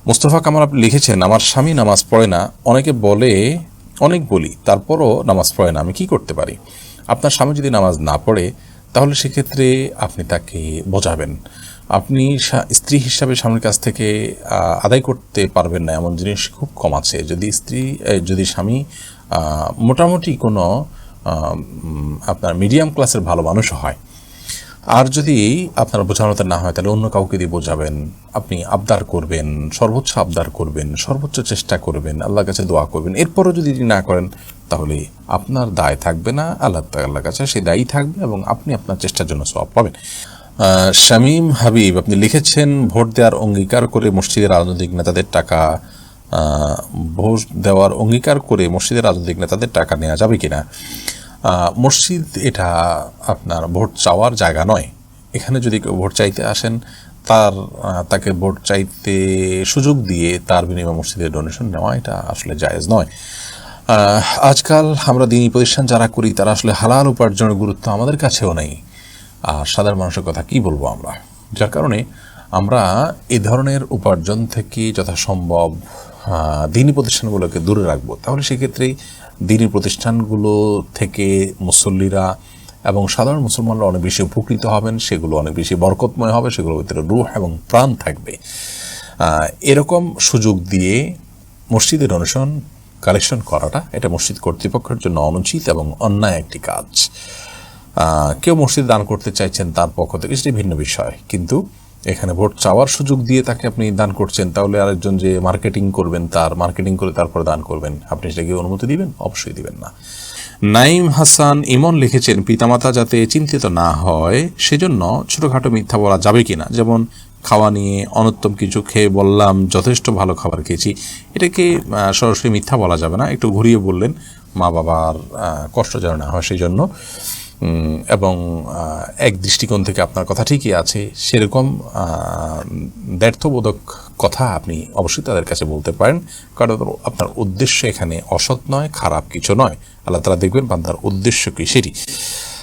মোস্তফা কামাল আপনি লিখেছেন, আমার স্বামী নামাজ পড়ে না, অনেক বলি, তারপরও নামাজ পড়ে না, আমি কি করতে পারি? আপনার স্বামী যদি নামাজ না পড়ে তাহলে সেক্ষেত্রে আপনি তাকে বোঝাবেন। আপনি স্ত্রী হিসাবে স্বামীর কাছ থেকে আদায় করতে পারবেন না এমন জিনিস খুব কম আছে। যদি স্বামী মোটামুটি কোনো আপনার মিডিয়াম ক্লাসের ভালো মানুষ হয়, আর যদি আপনার বোঝানোতে না হয় তাহলে অন্য কাউকে দিয়ে বোঝাবেন। আপনি আবদার করবেন, সর্বোচ্চ আবদার করবেন, সর্বোচ্চ চেষ্টা করবেন, আল্লাহর কাছে দোয়া করবেন। এরপরও যদি না করেন তাহলে আপনার দায় থাকবে না, আল্লাহর কাছে সেই দায়ী থাকবে এবং আপনি আপনার চেষ্টার জন্য সওয়াব পাবেন। শামীম হাবিব আপনি লিখেছেন, ভোট দেওয়ার অঙ্গীকার করে মসজিদের রাজনৈতিক নেতাদের টাকা নেওয়া যাবে কিনা? মসজিদ এটা আপনার ভোট চাওয়ার জায়গা নয়। এখানে যদি কেউ ভোট চাইতে আসেন তাকে ভোট চাইতে সুযোগ দিয়ে তার বিনিময়ে মসজিদের ডোনেশন নেওয়া এটা আসলে জায়েজ নয়। আজকাল আমরা দিনী প্রতিষ্ঠান যারা করি তারা আসলে হালাল উপার্জনের গুরুত্ব আমাদের কাছেও নেই, আর সাধারণ মানুষের কথা কি বলবো আমরা, যার কারণে আমরা এ ধরনের উপার্জন থেকে যথাসম্ভব দিনী প্রতিষ্ঠানগুলোকে দূরে রাখবো। তাহলে সেক্ষেত্রে দিনী প্রতিষ্ঠানগুলো থেকে মুসল্লিরা এবং সাধারণ মুসলমানরা অনেক বেশি উপকৃত হবেন, সেগুলো অনেক বেশি বরকতময় হবে, সেগুলোর ভিতরে রূহ এবং প্রাণ থাকবে। এরকম সুযোগ দিয়ে মসজিদে ডোনেশন কালেকশন করাটা এটা মসজিদ কর্তৃপক্ষের জন্য অনুচিত এবং অন্যায় একটি কাজ। কেউ মসজিদ দান করতে চাইছেন তার পক্ষ থেকে, সেটি ভিন্ন বিষয়, কিন্তু এখানে ভোট চাওয়ার সুযোগ দিয়ে তাকে আপনি দান করছেন, তাহলে আরেকজন যে মার্কেটিং করবেন তার মার্কেটিং করে তারপর দান করবেন, আপনি সেটাকে অনুমতি দিবেন? অবশ্যই দিবেন না। নাইম হাসান ইমন লিখেছেন, পিতামাতা যাতে চিন্তিত না হয় সেজন্য ছোটোখাটো মিথ্যা বলা যাবে কিনা? যেমন খাওয়া নিয়ে অনুত্তম কিছু খেয়ে বললাম যথেষ্ট ভালো খাবার খেয়েছি, এটাকে সরাসরি মিথ্যা বলা যাবে না, একটু ঘুরিয়ে বললেন মা বাবার কষ্ট যেন না হয় সেই জন্য, এবং এক দৃষ্টিকোণ থেকে আপনার কথা ঠিকই আছে সেরকম দ্ব্যর্থবোধক কথা আপনি অবশ্যই তাদের কাছে বলতে পারেন, কারণ আপনার উদ্দেশ্য এখানে অসৎ নয়, খারাপ কিছু নয়। আল্লাহ তাআলা দেখবেন বান্দার উদ্দেশ্য কি সেটি।